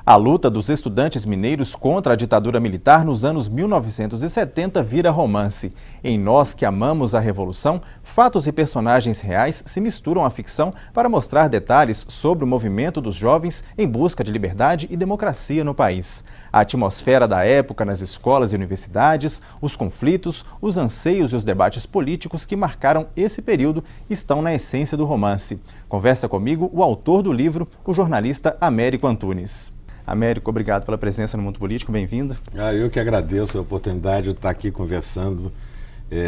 A luta dos estudantes mineiros contra a ditadura militar nos anos 1970 vira romance. Em Nós que Amamos a Revolução, fatos e personagens reais se misturam à ficção para mostrar detalhes sobre o movimento dos jovens em busca de liberdade e democracia no país. A atmosfera da época nas escolas e universidades, os conflitos, os anseios e os debates políticos que marcaram esse período estão na essência do romance. Conversa comigo o autor do livro, o jornalista Américo Antunes. Américo, obrigado pela presença no Mundo Político, bem-vindo. Eu que agradeço a oportunidade de estar aqui conversando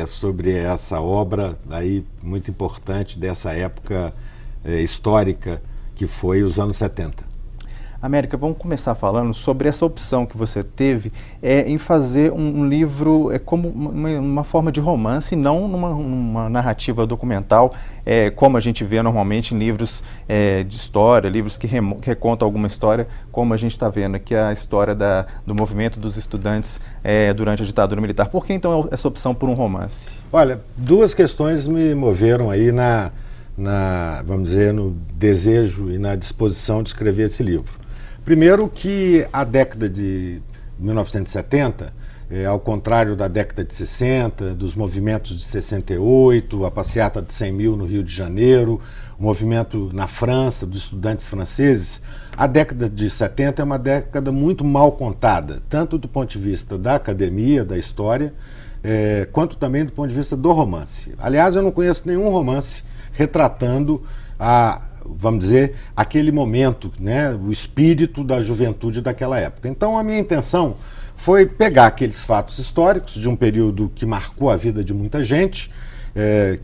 sobre essa obra aí muito importante dessa época histórica que foi os anos 70. América, vamos começar falando sobre essa opção que você teve em fazer um livro como uma forma de romance, não numa narrativa documental, como a gente vê normalmente em livros de história, livros que recontam alguma história, como a gente está vendo aqui a história do movimento dos estudantes durante a ditadura militar. Por que então essa opção por um romance? Olha, duas questões me moveram aí vamos dizer, no desejo e na disposição de escrever esse livro. Primeiro que a década de 1970, ao contrário da década de 60, dos movimentos de 68, a passeata de 100 mil no Rio de Janeiro, o movimento na França, dos estudantes franceses, a década de 70 é uma década muito mal contada, tanto do ponto de vista da academia, da história, quanto também do ponto de vista do romance. Aliás, eu não conheço nenhum romance retratando vamos dizer, aquele momento, né, o espírito da juventude daquela época. Então a minha intenção foi pegar aqueles fatos históricos de um período que marcou a vida de muita gente,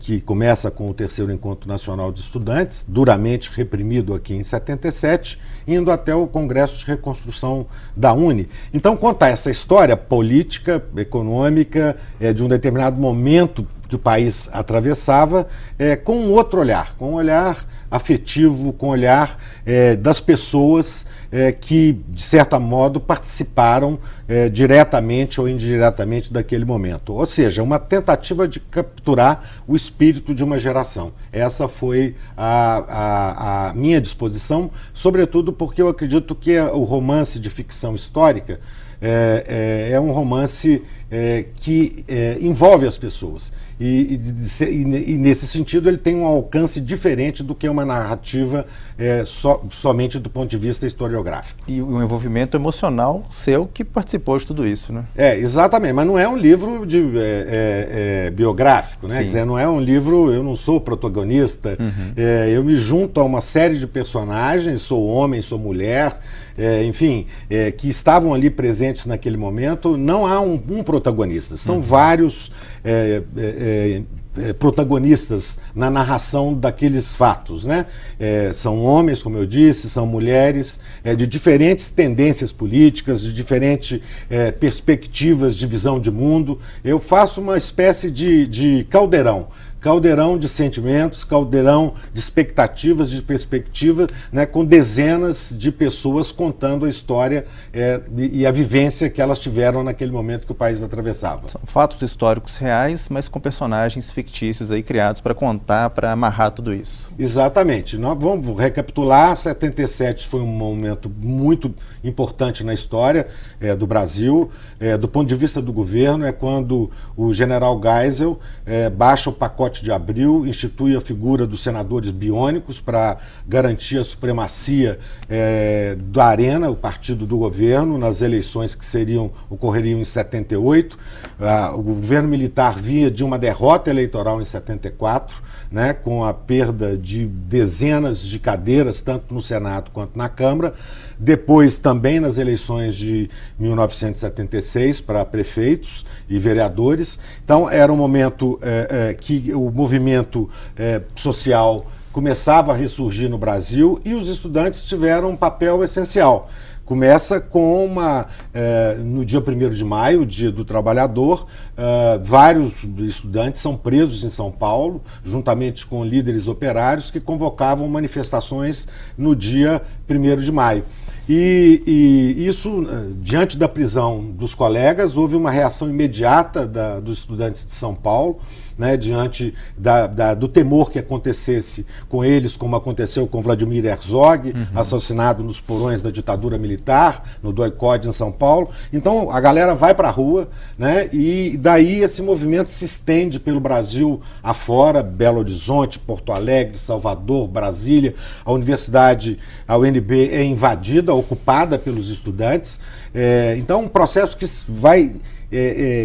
que começa com o terceiro Encontro Nacional de Estudantes, duramente reprimido aqui em 77, indo até o Congresso de Reconstrução da UNE. Então contar essa história política, econômica, de um determinado momento que o país atravessava, com um outro olhar, com um olhar afetivo, com o olhar das pessoas que, de certo modo, participaram diretamente ou indiretamente daquele momento. Ou seja, uma tentativa de capturar o espírito de uma geração. Essa foi a minha disposição, sobretudo porque eu acredito que o romance de ficção histórica é um romance que envolve as pessoas. E nesse sentido ele tem um alcance diferente do que uma narrativa somente do ponto de vista historiográfico. E o envolvimento emocional seu que participou de tudo isso, né? Exatamente, mas não é um livro biográfico, né? Quer dizer, não é um livro, eu não sou protagonista, eu me junto a uma série de personagens, sou homem, sou mulher, enfim, que estavam ali presentes naquele momento. Não há um protagonista, são vários protagonistas na narração daqueles fatos, né? São homens, como eu disse, são mulheres de diferentes tendências políticas, de diferentes perspectivas de visão de mundo. Eu faço uma espécie de caldeirão de sentimentos, caldeirão de expectativas, de perspectivas, né, com dezenas de pessoas contando a história e a vivência que elas tiveram naquele momento que o país atravessava. São fatos históricos reais, mas com personagens fictícios aí criados para contar, para amarrar tudo isso. Exatamente. Nós vamos recapitular. 77 foi um momento muito importante na história do Brasil. Do ponto de vista do governo, é quando o general Geisel baixa o pacote de abril, institui a figura dos senadores biônicos para garantir a supremacia da Arena, o partido do governo, nas eleições que ocorreriam em 78. O governo militar vinha de uma derrota eleitoral em 74, né, com a perda de dezenas de cadeiras, tanto no Senado quanto na Câmara. Depois, também nas eleições de 1976, para prefeitos e vereadores. Então, era um momento que o movimento social começava a ressurgir no Brasil e os estudantes tiveram um papel essencial. Começa com no dia 1º de maio, Dia do Trabalhador, vários estudantes são presos em São Paulo, juntamente com líderes operários que convocavam manifestações no dia 1º de maio. E isso, diante da prisão dos colegas, houve uma reação imediata dos estudantes de São Paulo, né, diante do temor que acontecesse com eles, como aconteceu com Vladimir Herzog, assassinado nos porões da ditadura militar, no DOI-CODE em São Paulo. Então a galera vai para a rua, né, e daí esse movimento se estende pelo Brasil afora, Belo Horizonte, Porto Alegre, Salvador, Brasília. A universidade, a UNB, é invadida, ocupada pelos estudantes. Então um processo que vai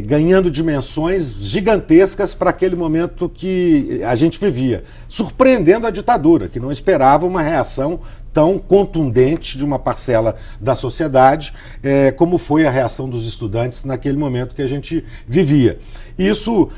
ganhando dimensões gigantescas para aquele momento que a gente vivia, surpreendendo a ditadura, que não esperava uma reação tão contundente de uma parcela da sociedade, como foi a reação dos estudantes naquele momento que a gente vivia. Isso,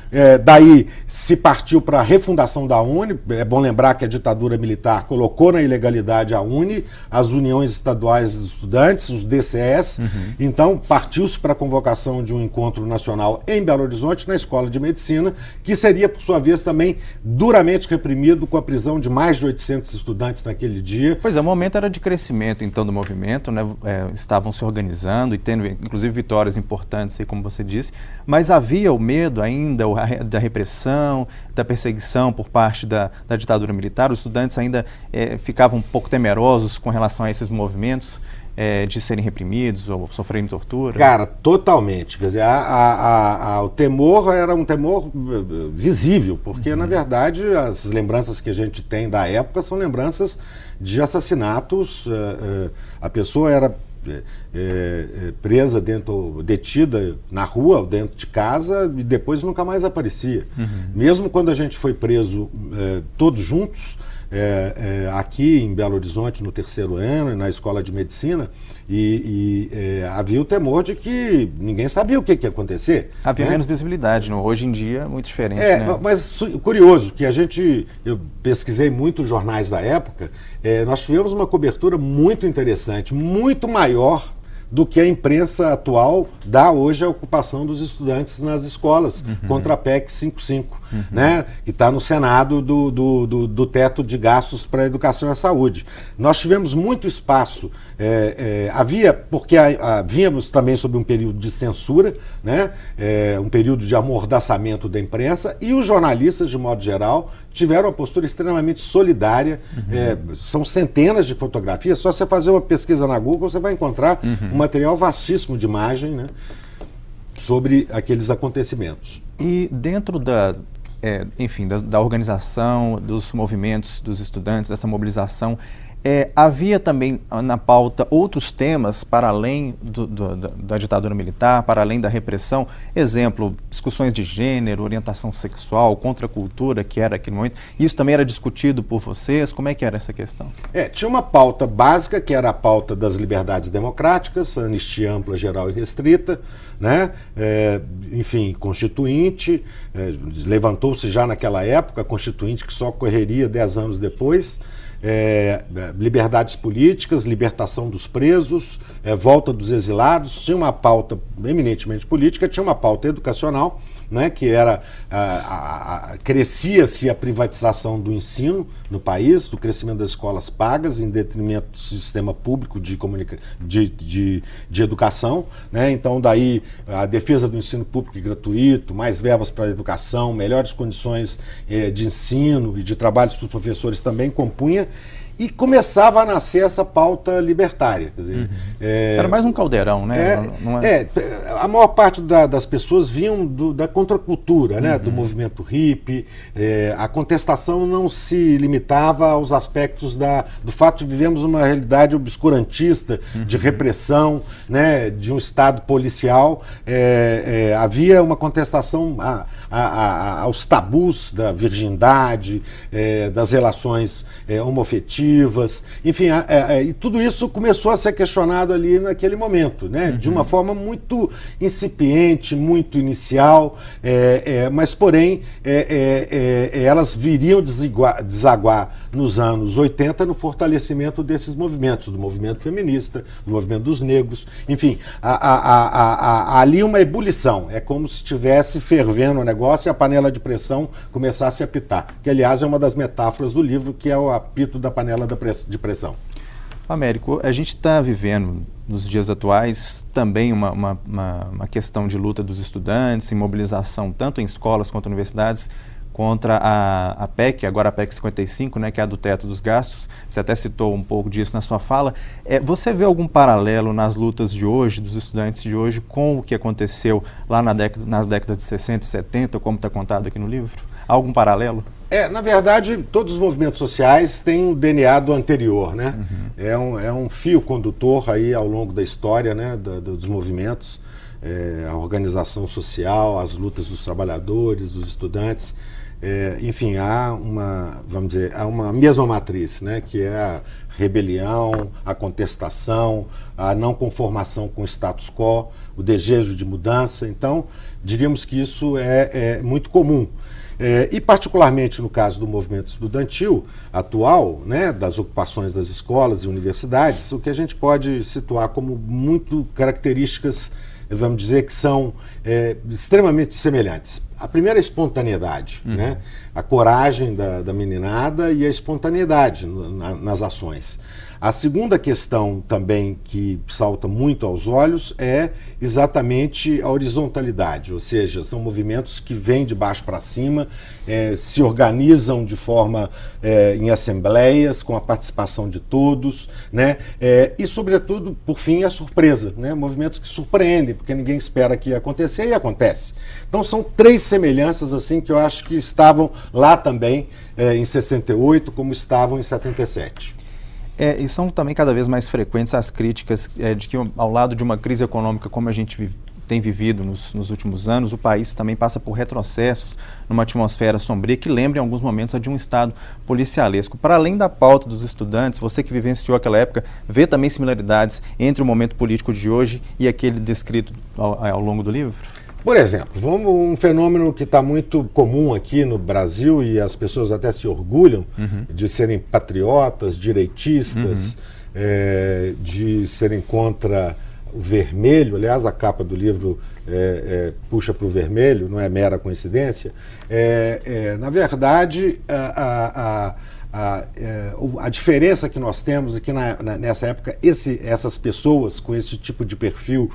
daí, se partiu para a refundação da UNE. É bom lembrar que a ditadura militar colocou na ilegalidade a UNE, as Uniões Estaduais dos Estudantes, os DCEs. Então, partiu-se para a convocação de um encontro nacional em Belo Horizonte, na Escola de Medicina, que seria, por sua vez, também duramente reprimido, com a prisão de mais de 800 estudantes naquele dia. Pois é, o momento era de crescimento, então, do movimento, né? Estavam se organizando e tendo, inclusive, vitórias importantes, aí, como você disse, mas havia o medo ainda da repressão, da perseguição por parte da ditadura militar. Os estudantes ainda ficavam um pouco temerosos com relação a esses movimentos de serem reprimidos ou sofrerem tortura? Cara, totalmente. Quer dizer, o temor era um temor visível, porque, na verdade, as lembranças que a gente tem da época são lembranças de assassinatos. A pessoa era presa detida na rua, dentro de casa, e depois nunca mais aparecia. Mesmo quando a gente foi preso todos juntos, aqui em Belo Horizonte, no terceiro ano, na Escola de Medicina, havia o temor de que ninguém sabia o que ia acontecer. Havia né? menos visibilidade, não? Hoje em dia é muito diferente. Né? Mas curioso, que eu pesquisei muito jornais da época, nós tivemos uma cobertura muito interessante, muito maior do que a imprensa atual dá hoje à ocupação dos estudantes nas escolas, contra a PEC 55, né, que está no Senado do teto de gastos para a educação e a saúde. Nós tivemos muito espaço, porque vínhamos também sob um período de censura, né, um período de amordaçamento da imprensa, e os jornalistas, de modo geral, tiveram uma postura extremamente solidária. São centenas de fotografias, só você fazer uma pesquisa na Google, você vai encontrar um material vastíssimo de imagem, né, sobre aqueles acontecimentos. E dentro da organização, dos movimentos dos estudantes, dessa mobilização, havia também na pauta outros temas para além da ditadura militar, para além da repressão? Exemplo, discussões de gênero, orientação sexual, contracultura, que era aquele momento. Isso também era discutido por vocês? Como é que era essa questão? Tinha uma pauta básica, que era a pauta das liberdades democráticas, anistia ampla, geral e restrita, né? Enfim, constituinte, levantou-se já naquela época, a constituinte que só ocorreria 10 anos depois. Liberdades políticas, libertação dos presos, volta dos exilados. Tinha uma pauta eminentemente política, tinha uma pauta educacional, né, que era crescia-se a privatização do ensino no país, do crescimento das escolas pagas em detrimento do sistema público de educação, né? Então daí a defesa do ensino público e gratuito, mais verbas para a educação, melhores condições de ensino e de trabalhos para os professores também compunha. E começava a nascer essa pauta libertária. Quer dizer, era mais um caldeirão, né? A maior parte das pessoas vinham da contracultura, né? Do movimento hippie. A contestação não se limitava aos aspectos do fato de vivemos uma realidade obscurantista, de repressão, né? De um Estado policial. Havia uma contestação aos tabus da virgindade, das relações homoafetivas. Enfim, e tudo isso começou a ser questionado ali naquele momento, né? De uma forma muito incipiente, muito inicial, mas porém elas viriam desaguar nos anos 80 no fortalecimento desses movimentos, do movimento feminista, do movimento dos negros, enfim, ali uma ebulição, é como se estivesse fervendo o negócio e a panela de pressão começasse a apitar, que aliás é uma das metáforas do livro, que é o apito da panela de pressão. Américo, a gente está vivendo nos dias atuais, também uma questão de luta dos estudantes, em mobilização tanto em escolas quanto universidades, contra a PEC, agora a PEC 55, né, que é a do teto dos gastos. Você até citou um pouco disso na sua fala. Você vê algum paralelo nas lutas de hoje, dos estudantes de hoje, com o que aconteceu lá nas décadas de 60 e 70, como está contado aqui no livro? Há algum paralelo? Na verdade, todos os movimentos sociais têm um DNA do anterior, né? É um fio condutor aí ao longo da história, né, dos movimentos, a organização social, as lutas dos trabalhadores, dos estudantes. Enfim, há uma mesma matriz, né, que é a rebelião, a contestação, a não conformação com o status quo, o desejo de mudança. Então, diríamos que isso é muito comum. E particularmente no caso do movimento estudantil atual, né, das ocupações das escolas e universidades, o que a gente pode situar como muito características, vamos dizer, que são extremamente semelhantes. A primeira é a espontaneidade, né? A coragem da meninada e a espontaneidade nas ações. A segunda questão também que salta muito aos olhos é exatamente a horizontalidade, ou seja, são movimentos que vêm de baixo para cima, se organizam de forma em assembleias, com a participação de todos, né? E, sobretudo, por fim, a surpresa, né? Movimentos que surpreendem, porque ninguém espera que ia acontecer e acontece. Então são três semelhanças assim que eu acho que estavam lá também em 68, como estavam em 77. E são também cada vez mais frequentes as críticas de que, ao lado de uma crise econômica como a gente tem vivido nos últimos anos, o país também passa por retrocessos numa atmosfera sombria que lembra em alguns momentos a de um Estado policialesco. Para além da pauta dos estudantes, você que vivenciou aquela época, vê também similaridades entre o momento político de hoje e aquele descrito ao longo do livro? Por exemplo, um fenômeno que está muito comum aqui no Brasil e as pessoas até se orgulham de serem patriotas, direitistas, de serem contra o vermelho. Aliás, a capa do livro puxa para o vermelho, não é mera coincidência. Na verdade, a diferença que nós temos é que nessa época essas pessoas com esse tipo de perfil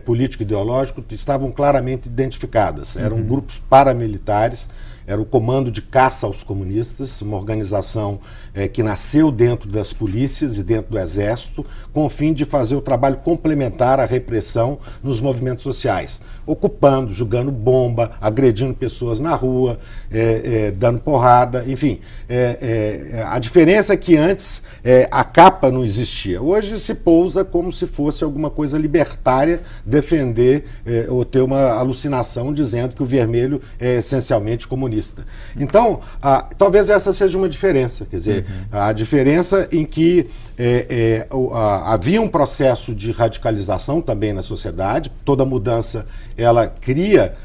político-ideológico estavam claramente identificadas. Eram grupos paramilitares, era o Comando de Caça aos Comunistas, uma organização que nasceu dentro das polícias e dentro do Exército, com o fim de fazer o trabalho complementar à repressão nos movimentos sociais, ocupando, jogando bomba, agredindo pessoas na rua, dando porrada, enfim. A diferença é que antes a capa não existia. Hoje se pousa como se fosse alguma coisa libertária defender ou ter uma alucinação dizendo que o vermelho é essencialmente comunista. Então, talvez essa seja uma diferença, quer dizer, a diferença em que havia um processo de radicalização também na sociedade. Toda mudança, ela cria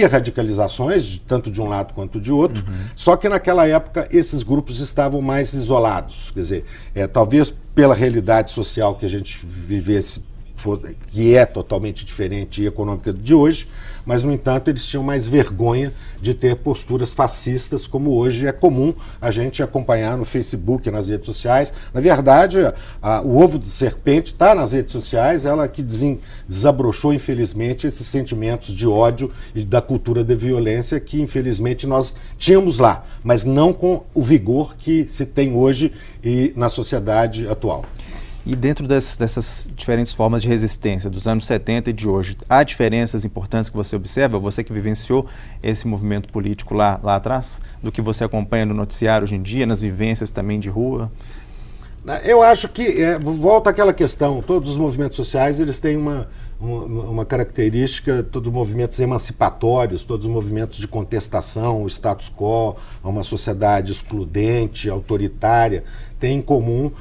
radicalizações, tanto de um lado quanto de outro, só que naquela época esses grupos estavam mais isolados, quer dizer, talvez pela realidade social que a gente vivesse, que é totalmente diferente e econômica de hoje, mas, no entanto, eles tinham mais vergonha de ter posturas fascistas, como hoje é comum a gente acompanhar no Facebook, nas redes sociais. Na verdade, o ovo de serpente está nas redes sociais, ela que desabrochou, infelizmente, esses sentimentos de ódio e da cultura da violência que, infelizmente, nós tínhamos lá, mas não com o vigor que se tem hoje e na sociedade atual. E dentro dessas diferentes formas de resistência dos anos 70 e de hoje, há diferenças importantes que você observa, você que vivenciou esse movimento político lá atrás, do que você acompanha no noticiário hoje em dia, nas vivências também de rua? Eu acho que, volta àquela questão, todos os movimentos sociais eles têm uma característica, todos os movimentos emancipatórios, todos os movimentos de contestação, o status quo, uma sociedade excludente, autoritária, têm em comum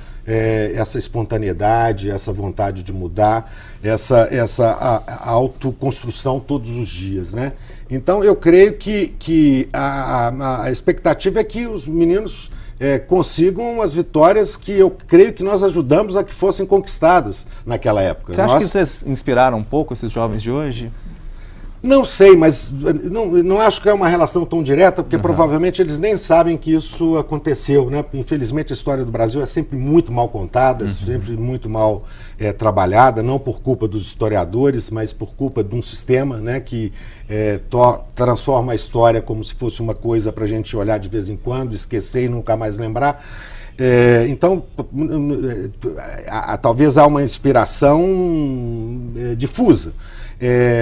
essa espontaneidade, essa vontade de mudar, essa autoconstrução todos os dias, né? Então eu creio que a expectativa é que os meninos consigam as vitórias que eu creio que nós ajudamos a que fossem conquistadas naquela época. Você acha que vocês inspiraram um pouco esses jovens de hoje? Não sei, mas não acho que é uma relação tão direta, porque provavelmente eles nem sabem que isso aconteceu, né? Infelizmente a história do Brasil é sempre muito mal contada, sempre muito mal trabalhada, não por culpa dos historiadores, mas por culpa de um sistema, né, que transforma a história como se fosse uma coisa para a gente olhar de vez em quando, esquecer e nunca mais lembrar. Então, talvez há uma inspiração difusa.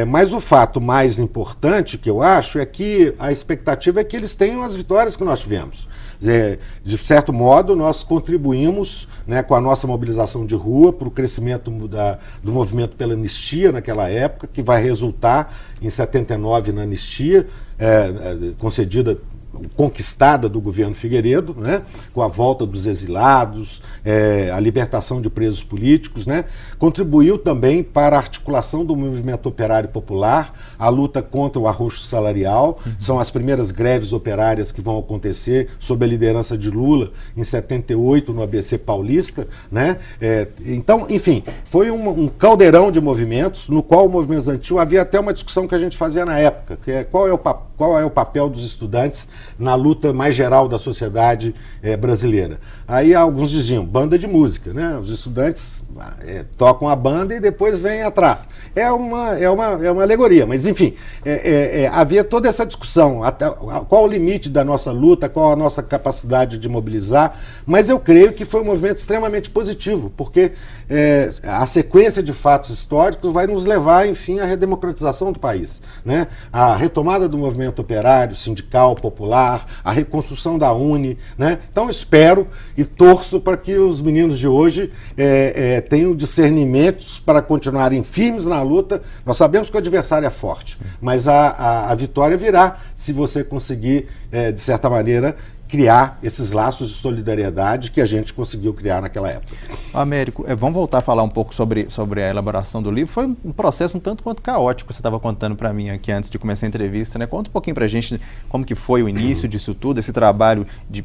Mas o fato mais importante que eu acho é que a expectativa é que eles tenham as vitórias que nós tivemos. De certo modo, nós contribuímos, né, com a nossa mobilização de rua para o crescimento do movimento pela anistia naquela época, que vai resultar em 79 na anistia concedida, conquistada do governo Figueiredo, né, com a volta dos exilados, a libertação de presos políticos, né, contribuiu também para a articulação do movimento operário popular, a luta contra o arroxo salarial, são as primeiras greves operárias que vão acontecer sob a liderança de Lula em 78 no ABC Paulista, né, então, enfim, foi um caldeirão de movimentos no qual o movimento estudantil havia até uma discussão que a gente fazia na época, que é qual é o papel dos estudantes na luta mais geral da sociedade brasileira. Aí alguns diziam, banda de música, né? Os estudantes tocam a banda e depois vêm atrás. É uma alegoria, mas enfim, havia toda essa discussão, qual o limite da nossa luta, qual a nossa capacidade de mobilizar, mas eu creio que foi um movimento extremamente positivo, porque a sequência de fatos históricos vai nos levar, enfim, à redemocratização do país, né? A retomada do movimento operário, sindical, popular, a reconstrução da UNE, né? Então espero e torço para que os meninos de hoje tenham discernimentos para continuarem firmes na luta. Nós sabemos que o adversário é forte, mas a vitória virá se você conseguir, de certa maneira, criar esses laços de solidariedade que a gente conseguiu criar naquela época. Américo, vamos voltar a falar um pouco sobre a elaboração do livro. Foi um processo um tanto quanto caótico, você estava contando para mim aqui antes de começar a entrevista, né? Conta um pouquinho para a gente como que foi o início disso tudo, esse trabalho de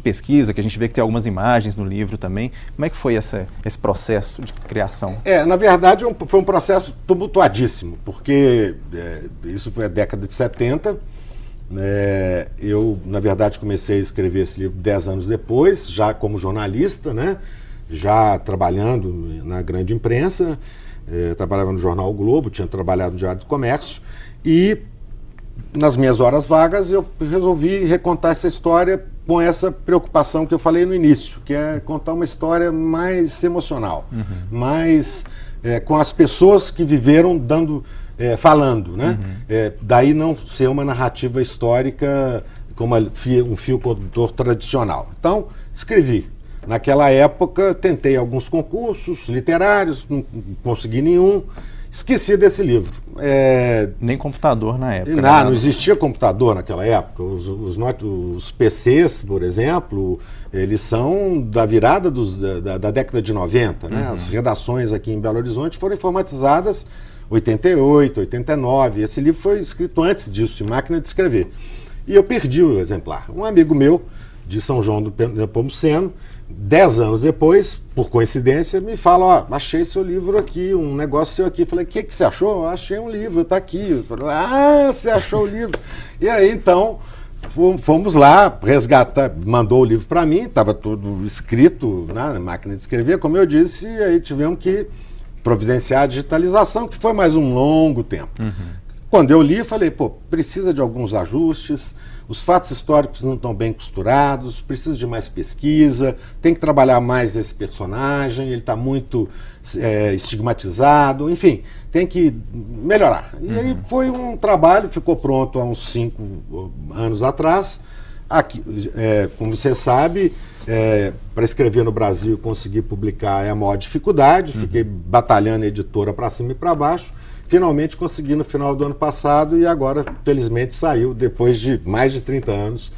pesquisa, que a gente vê que tem algumas imagens no livro também. Como é que foi esse processo de criação? Na verdade, foi um processo tumultuadíssimo, porque isso foi a década de 70, eu, na verdade, comecei a escrever esse livro 10 anos depois, já como jornalista, né? Já trabalhando na grande imprensa, trabalhava no jornal O Globo, tinha trabalhado no Diário do Comércio, e nas minhas horas vagas eu resolvi recontar essa história com essa preocupação que eu falei no início, que é contar uma história mais emocional, mais com as pessoas que viveram falando, né? Daí não ser uma narrativa histórica como um fio condutor tradicional. Então, escrevi. Naquela época, tentei alguns concursos literários, não consegui nenhum, esqueci desse livro. Nem computador na época. Não existia computador naquela época. Os PCs, por exemplo, eles são da virada da década de 90. Né? As redações aqui em Belo Horizonte foram informatizadas 88, 89. Esse livro foi escrito antes disso, em máquina de escrever. E eu perdi o exemplar. Um amigo meu, de São João do Nepomuceno, 10 anos depois, por coincidência, me fala, achei seu livro aqui, um negócio seu aqui. Falei, o que você achou? Achei um livro, está aqui. Falei, você achou o livro. E aí, então, fomos lá resgatar, mandou o livro para mim, estava tudo escrito, né, na máquina de escrever, como eu disse, e aí tivemos que providenciar a digitalização, que foi mais um longo tempo. Quando eu li, falei, precisa de alguns ajustes, os fatos históricos não estão bem costurados, precisa de mais pesquisa, tem que trabalhar mais esse personagem, ele está muito estigmatizado, enfim, tem que melhorar. E aí foi um trabalho, ficou pronto há uns 5 anos atrás. Aqui, como você sabe, para escrever no Brasil e conseguir publicar é a maior dificuldade, fiquei batalhando a editora para cima e para baixo. Finalmente consegui no final do ano passado e agora, felizmente, saiu depois de mais de 30 anos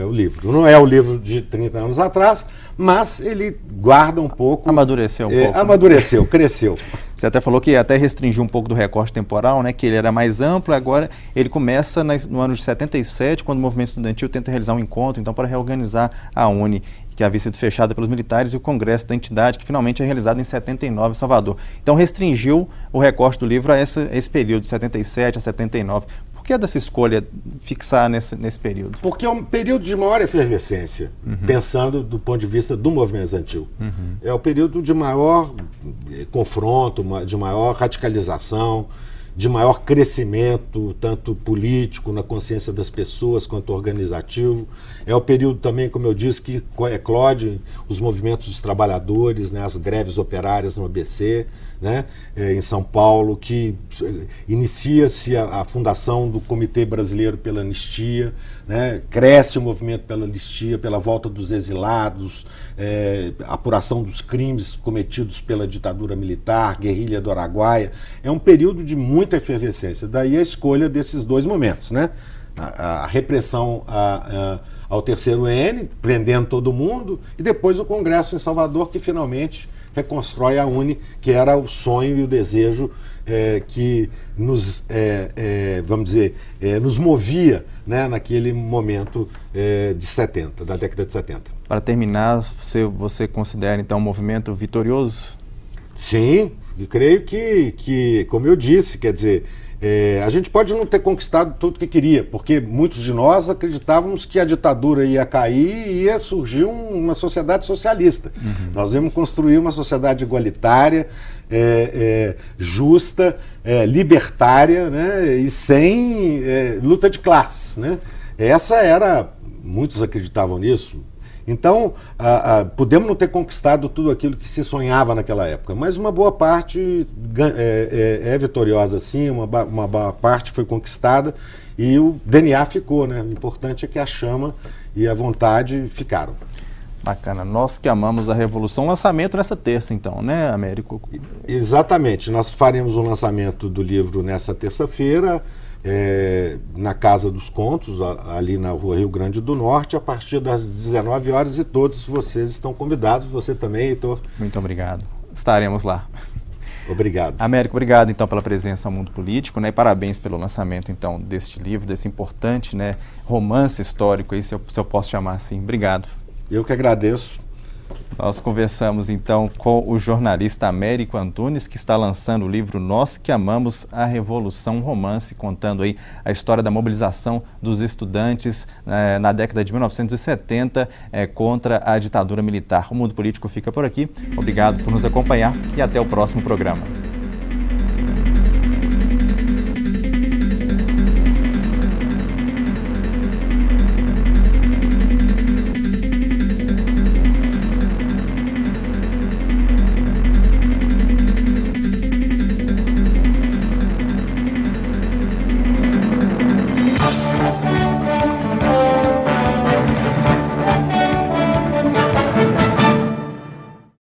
o livro. Não é o livro de 30 anos atrás, mas ele guarda um pouco... Amadureceu um pouco. Amadureceu, cresceu. Você até falou que até restringiu um pouco do recorte temporal, né, que ele era mais amplo, agora ele começa no ano de 77, quando o movimento estudantil tenta realizar um encontro, então, para reorganizar a UNE. que havia sido fechada pelos militares, e o congresso da entidade, que finalmente é realizado em 79 em Salvador. Então restringiu o recorte do livro a esse período, de 77 a 79. Por que dessa escolha fixar nesse período? Porque é um período de maior efervescência, pensando do ponto de vista do movimento estudantil. É o período de maior confronto, de maior radicalização, de maior crescimento, tanto político, na consciência das pessoas, quanto organizativo. É o período também, como eu disse, que eclode os movimentos dos trabalhadores, né, as greves operárias no ABC, né, em São Paulo, que inicia-se a fundação do Comitê Brasileiro pela Anistia, né, cresce o movimento pela anistia, pela volta dos exilados, apuração dos crimes cometidos pela ditadura militar, guerrilha do Araguaia. É um período de muita efervescência. Daí a escolha desses dois momentos, né? A repressão ao terceiro N, prendendo todo mundo, e depois o Congresso em Salvador, que finalmente reconstrói a UNE, que era o sonho e o desejo que nos, vamos dizer, nos movia, né, naquele momento de 70, da década de 70. Para terminar, você considera então um movimento vitorioso? Sim, eu creio que, como eu disse, quer dizer, a gente pode não ter conquistado tudo o que queria, porque muitos de nós acreditávamos que a ditadura ia cair e ia surgir uma sociedade socialista. Nós íamos construir uma sociedade igualitária, justa, libertária, né, e sem luta de classes, né? Muitos acreditavam nisso. Então, podemos não ter conquistado tudo aquilo que se sonhava naquela época, mas uma boa parte é vitoriosa, sim, uma boa parte foi conquistada e o DNA ficou, né? O importante é que a chama e a vontade ficaram. Bacana. Nós que amamos a Revolução. Lançamento nessa terça, então, né, Américo? Exatamente. Nós faremos o lançamento do livro nessa terça-feira, na Casa dos Contos, ali na Rua Rio Grande do Norte, a partir das 19 horas, e todos vocês estão convidados, você também, Heitor. Muito obrigado. Estaremos lá. Obrigado. Américo, obrigado então pela presença ao Mundo Político, né? E parabéns pelo lançamento então deste livro, desse importante, né, romance histórico, aí, se eu posso chamar assim. Obrigado. Eu que agradeço. Nós conversamos então com o jornalista Américo Antunes, que está lançando o livro Nós que Amamos a Revolução, romance, contando aí a história da mobilização dos estudantes na década de 1970 contra a ditadura militar. O Mundo Político fica por aqui. Obrigado por nos acompanhar e até o próximo programa.